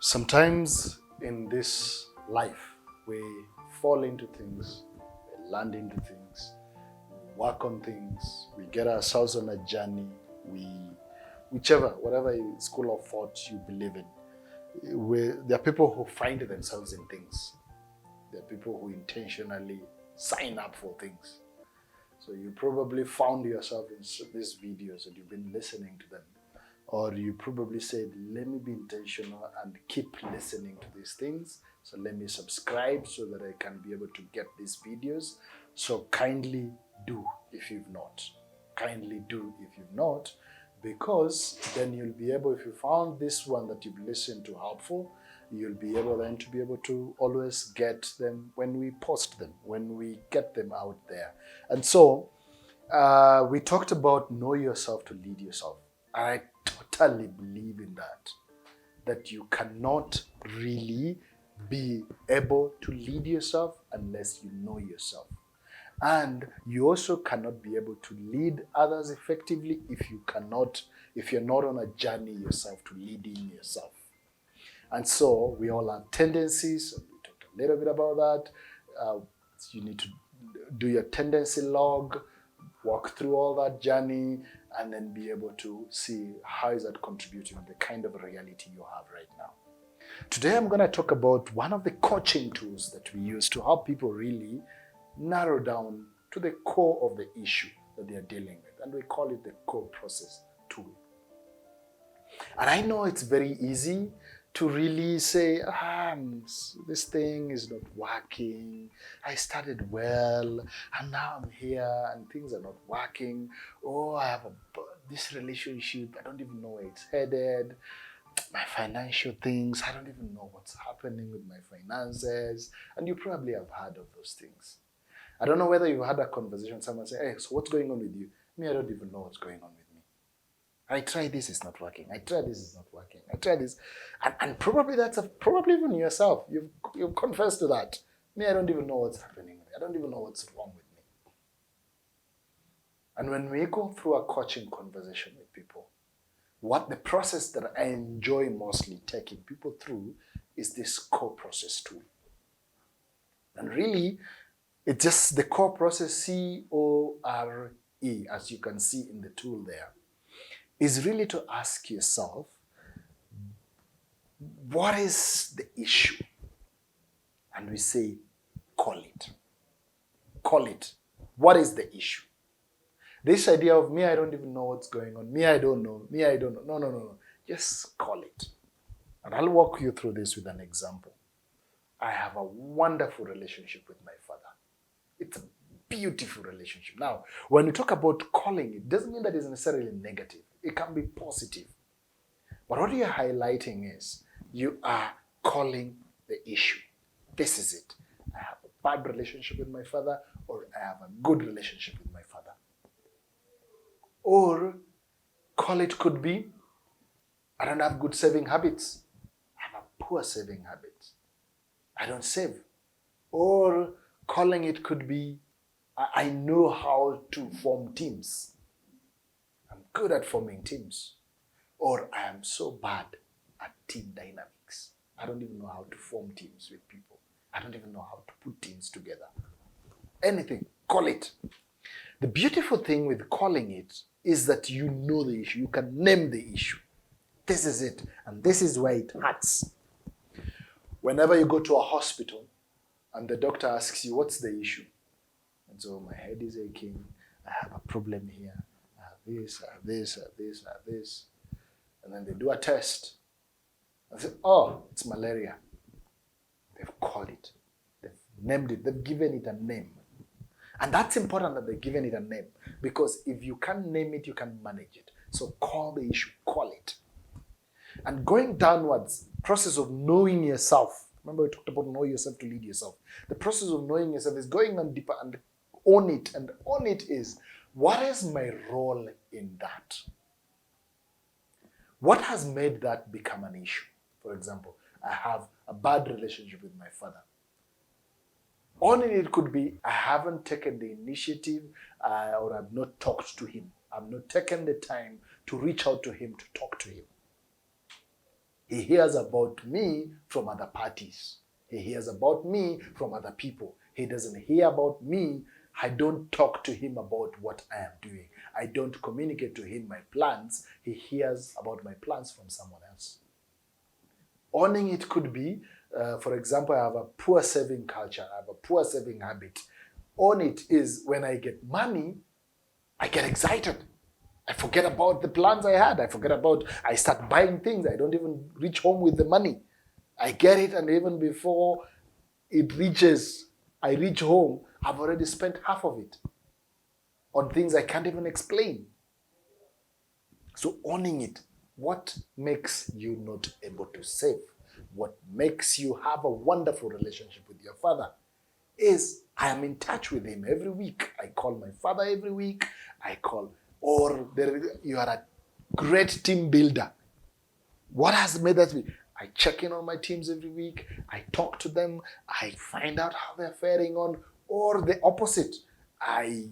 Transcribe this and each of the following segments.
Sometimes in this life, we fall into things, we land into things, we work on things, we get ourselves on a journey, whatever school of thought you believe in. There are people who find themselves in things. There are people who intentionally sign up for things. So you probably found yourself in these videos and you've been listening to them. Or you probably said, let me be intentional and keep listening to these things. So let me subscribe so that I can be able to get these videos. So kindly do if you've not. Kindly do if you've not, because then you'll be able, if you found this one that you've listened to helpful, you'll be able then to be able to always get them when we post them, when we get them out there. And so we talked about know yourself to lead yourself. I totally believe in that you cannot really be able to lead yourself unless you know yourself. And you also cannot be able to lead others effectively if you're not on a journey yourself to leading yourself. And so we all have tendencies. We talked a little bit about that. You need to do your tendency log, walk through all that journey, and then be able to see how is that contributing to the kind of reality you have right now. Today I'm going to talk about one of the coaching tools that we use to help people really narrow down to the core of the issue that they are dealing with. And we call it the core process tool. And I know it's very easy to really say, this thing is not working. I started well, and now I'm here, and things are not working. Oh, I have this relationship. I don't even know where it's headed. My financial things, I don't even know what's happening with my finances. And you probably have heard of those things. I don't know whether you've had a conversation, someone say, hey, so what's going on with you? Me, I don't even know what's going on with me. I tried this, it's not working. I tried this, it's not working. I tried this. And probably probably even yourself. You've confessed to that. Me, I don't even know what's happening with me. I don't even know what's wrong with me. And when we go through a coaching conversation with people, what the process that I enjoy mostly taking people through is this core process tool. And really, it's just the core process, CORE, as you can see in the tool there, is really to ask yourself, what is the issue? And we say, call it. Call it. What is the issue? This idea of me, I don't even know what's going on. Me, I don't know. Me, I don't know. No. Just call it. And I'll walk you through this with an example. I have a wonderful relationship with my father. It's a beautiful relationship. Now, when we talk about calling, it doesn't mean that it's necessarily negative. It can be positive. But what you're highlighting is you are calling the issue. This is it. I have a bad relationship with my father, or I have a good relationship with my father. Or call it could be, I don't have good saving habits. I have a poor saving habit. I don't save. Or calling it could be, I know how to form teams. I'm good at forming teams. Or I am so bad at team dynamics. I don't even know how to form teams with people. I don't even know how to put teams together. Anything, call it. The beautiful thing with calling it is that you know the issue. You can name the issue. This is it. And this is where it hurts. Whenever you go to a hospital and the doctor asks you, what's the issue? And so my head is aching. I have a problem here. I have this, I have this, I have this, I have this. And then they do a test. And say, oh, it's malaria. They've called it. They've named it. They've given it a name. And that's important that they've given it a name. Because if you can't name it, you can manage it. So call the issue. Call it. And going downwards, process of knowing yourself. Remember we talked about know yourself to lead yourself. The process of knowing yourself is going on deeper and own it. And own it is, what is my role in that? What has made that become an issue? For example, I have a bad relationship with my father. Owning it could be, I haven't taken the initiative or I've not talked to him. I've not taken the time to reach out to him, to talk to him. He hears about me from other parties. He hears about me from other people. He doesn't hear about me. I don't talk to him about what I am doing. I don't communicate to him my plans. He hears about my plans from someone else. Owning it could be, for example, I have a poor saving culture. I have a poor saving habit. Own it is when I get money, I get excited. I forget about the plans I had. I start buying things. I don't even reach home with the money. I get it, and even before I reach home, I've already spent half of it on things I can't even explain. So owning it, what makes you not able to save? What makes you have a wonderful relationship with your father is I am in touch with him every week. I call my father every week. You are a great team builder. What has made that be? I check in on my teams every week. I talk to them. I find out how they're faring on. Or the opposite. I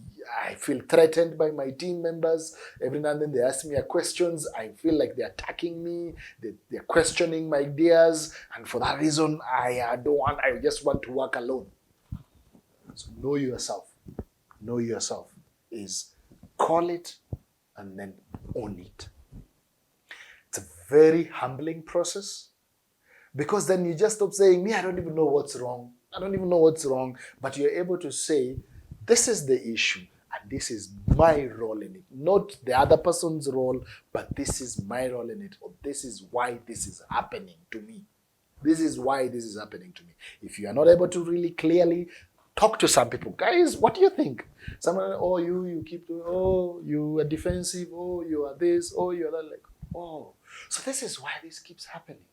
feel threatened by my team members. Every now and then they ask me questions. I feel like they're attacking me. They're questioning my ideas. And for that reason, I just want to work alone. So know yourself. Know yourself is call it and then own it. It's a very humbling process, because then you just stop saying, I don't even know what's wrong. But you're able to say, this is the issue and this is my role in it. Not the other person's role, but this is my role in it. Or this is why this is happening to me. This is why this is happening to me. If you are not able to really clearly talk to some people, guys, what do you think? Someone, you keep doing, you are defensive, you are this, you are that, So this is why this keeps happening.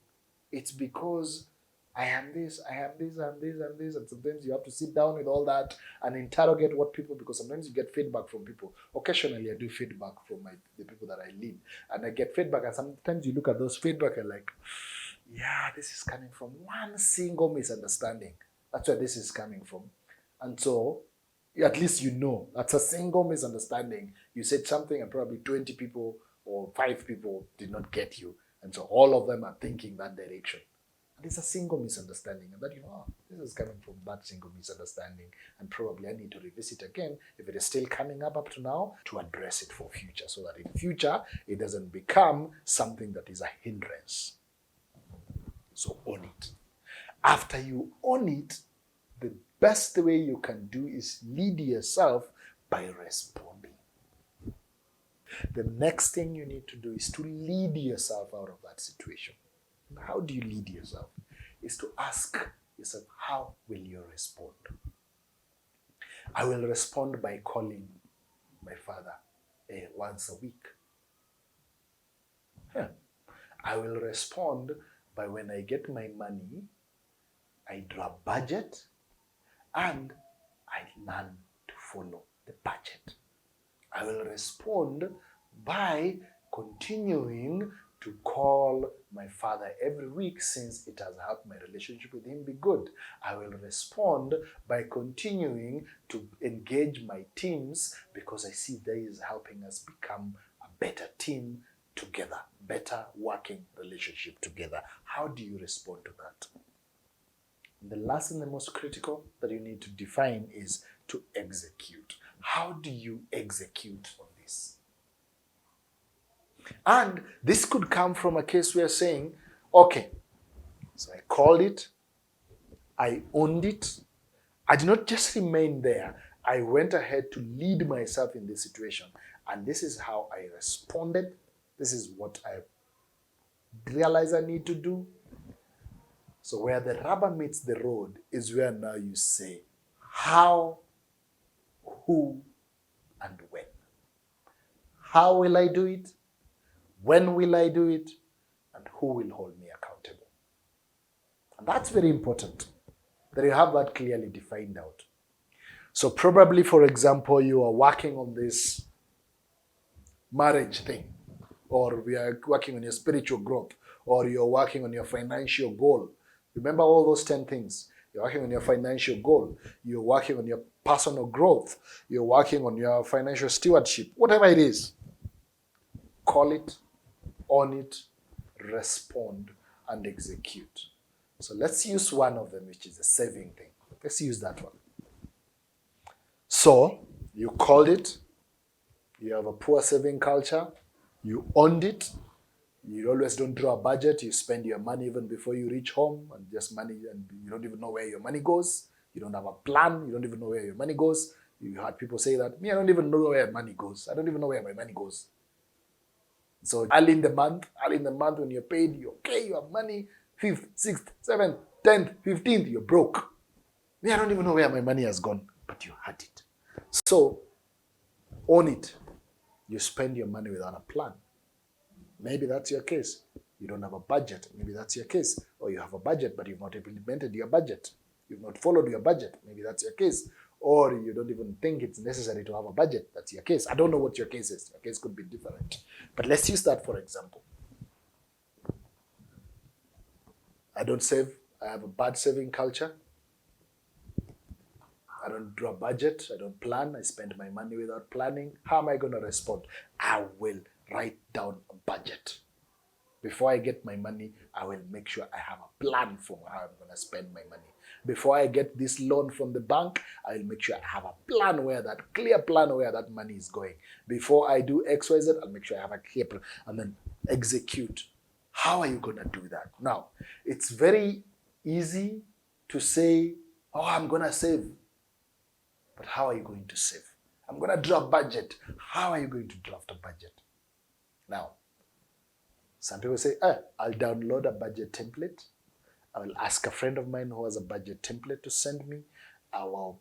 It's because I am this, and sometimes you have to sit down with all that and interrogate because sometimes you get feedback from people. Occasionally I do feedback from the people that I lead, and I get feedback, and sometimes you look at those feedback and this is coming from one single misunderstanding. That's where this is coming from. And so, at least that's a single misunderstanding. You said something and probably 20 people or 5 people did not get you. And so all of them are thinking that direction. And it's a single misunderstanding. And that this is coming from that single misunderstanding. And probably I need to revisit again, if it is still coming up to now, to address it for future. So that in future, it doesn't become something that is a hindrance. So own it. After you own it, the best way you can do is lead yourself by responding. The next thing you need to do is to lead yourself out of that situation. How do you lead yourself? Is to ask yourself, how will you respond? I will respond by calling my father once a week. I will respond by when I get my money, I draw a budget, and I learn to follow the budget. I will respond by continuing to call my father every week, since it has helped my relationship with him be good. I will respond by continuing to engage my teams, because I see that is helping us become a better team together, better working relationship together. How do you respond to that? The last and the most critical that you need to define is to execute. How do you execute on this? And this could come from a case where saying, okay, so I called it, I owned it, I did not just remain there, I went ahead to lead myself in this situation, and this is how I responded, this is what I realized I need to do. So where the rubber meets the road is where now you say how, who, and when. How will I do it? When will I do it? And who will hold me accountable? And that's very important, that you have that clearly defined out. So probably, for example, you are working on this marriage thing, or we are working on your spiritual growth, or you're working on your financial goal. Remember all those 10 things. You're working on your financial goal. You're working on your personal growth. You're working on your financial stewardship. Whatever it is, call it, own it, respond and execute. So let's use one of them, which is the saving thing. Let's use that one. So you called it, you have a poor saving culture, you owned it, you always don't draw a budget, you spend your money even before you reach home, and just money, and you don't even know where your money goes. You don't have a plan, you don't even know where your money goes. You heard people say that, me, I don't even know where money goes. I don't even know where my money goes. So early in the month when you're paid, you're okay, you have money, 5th, 6th, 7th, 10th, 15th, you're broke. Me, I don't even know where my money has gone, but you had it. So own it. You spend your money without a plan. Maybe that's your case. You don't have a budget. Maybe that's your case. Or you have a budget, but you've not implemented your budget. You've not followed your budget. Maybe that's your case. Or you don't even think it's necessary to have a budget. That's your case. I don't know what your case is. Your case could be different. But let's use that for example. I don't save. I have a bad saving culture. I don't draw a budget. I don't plan. I spend my money without planning. How am I going to respond? I will write down a budget. Before I get my money, I will make sure I have a plan for how I'm going to spend my money. Before I get this loan from the bank, I will make sure I have a plan clear plan where that money is going. Before I do XYZ, I'll make sure I have a clear plan and then execute. How are you going to do that? Now, it's very easy to say, oh, I'm going to save. But how are you going to save? I'm going to draw a budget. How are you going to draft a budget? Now, some people say, I'll download a budget template. I will ask a friend of mine who has a budget template to send me. I will.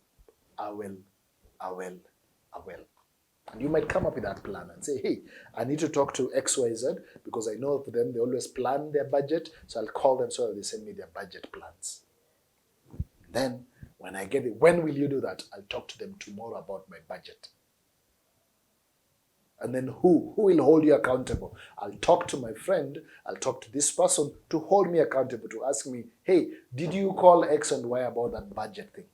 And you might come up with that plan and say, hey, I need to talk to XYZ because I know for them, they always plan their budget. So I'll call them so that they send me their budget plans. Then when I get it, when will you do that? I'll talk to them tomorrow about my budget. And then who will hold you accountable? I'll talk to my friend, I'll talk to this person to hold me accountable, to ask me, hey, did you call X and Y about that budget thing?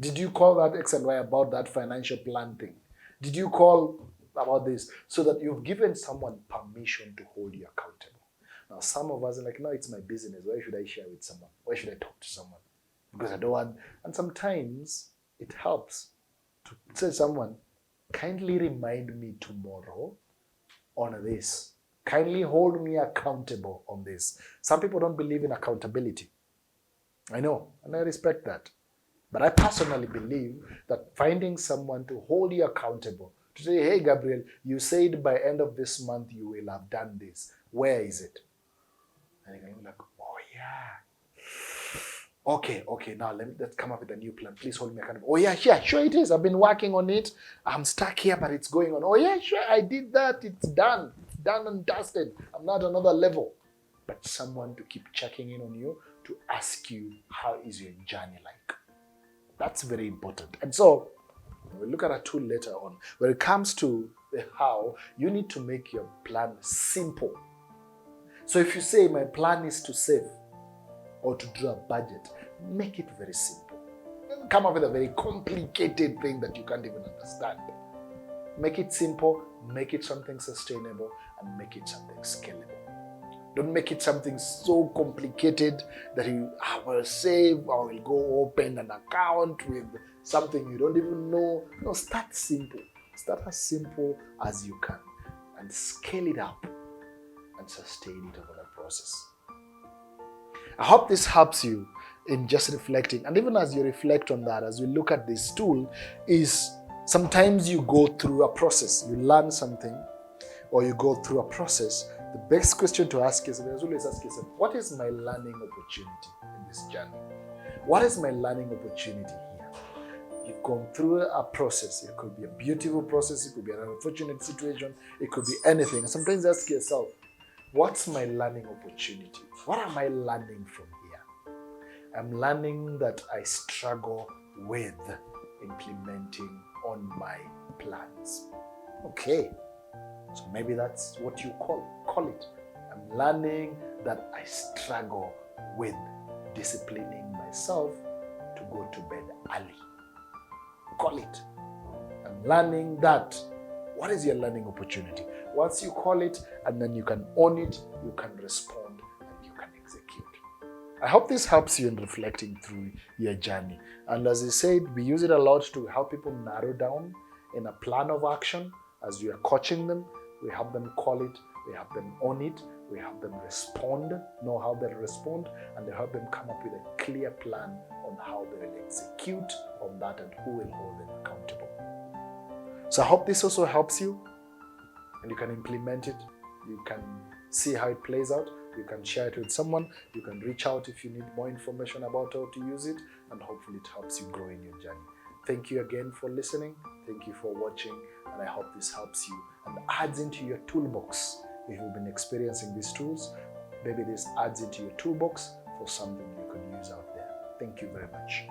Did you call that X and Y about that financial plan thing? Did you call about this? So that you've given someone permission to hold you accountable. Now, some of us are like, no, it's my business. Why should I share with someone? Why should I talk to someone? Because I don't want, and sometimes it helps to say to someone, kindly remind me tomorrow on this. Kindly hold me accountable on this. Some people don't believe in accountability. I know, and I respect that. But I personally believe that finding someone to hold you accountable, to say, hey, Gabriel, you said by end of this month you will have done this. Where is it? And you're like, oh, yeah. Okay, now let's come up with a new plan. Please hold me accountable. Oh yeah, sure it is. I've been working on it. I'm stuck here, but it's going on. Oh yeah, sure, I did that. It's done. It's done and dusted. I'm not another level. But someone to keep checking in on you, to ask you, how is your journey like? That's very important. And so, we'll look at a tool later on. When it comes to the how, you need to make your plan simple. So if you say, my plan is to save, or to draw a budget, make it very simple. Don't come up with a very complicated thing that you can't even understand. Make it simple, make it something sustainable, and make it something scalable. Don't make it something so complicated that I will save, or will go open an account with something you don't even know. No, start simple. Start as simple as you can and scale it up and sustain it over the process. I hope this helps you in just reflecting. And even as you reflect on that, as we look at this tool, is sometimes you go through a process. You learn something or you go through a process. The best question to ask yourself is always ask yourself, what is my learning opportunity in this journey? What is my learning opportunity here? You've gone through a process. It could be a beautiful process. It could be an unfortunate situation. It could be anything. And sometimes ask yourself, what's my learning opportunity? What am I learning from here? I'm learning that I struggle with implementing on my plans. Okay, so maybe that's what you call it. I'm learning that I struggle with disciplining myself to go to bed early. Call it. I'm learning that. What is your learning opportunity? Once you call it and then you can own it, you can respond and you can I hope this helps you in reflecting through your journey. And as I said, we use it a lot to help people narrow down in a plan of action. As we are coaching them, we help them call it, we help them own it, we help them respond, know how they'll respond, and they help them come up with a clear plan on how they will execute on that and who will hold them accountable. So I hope this also helps you, and you can implement it. You can see how it plays out. You can share it with someone. You can reach out if you need more information about how to use it, and hopefully it helps you grow in your journey. Thank you again for listening. Thank you for watching, and I hope this helps you and adds into your toolbox. If you've been experiencing these tools, maybe this adds into your toolbox for something you could use out there. Thank you very much.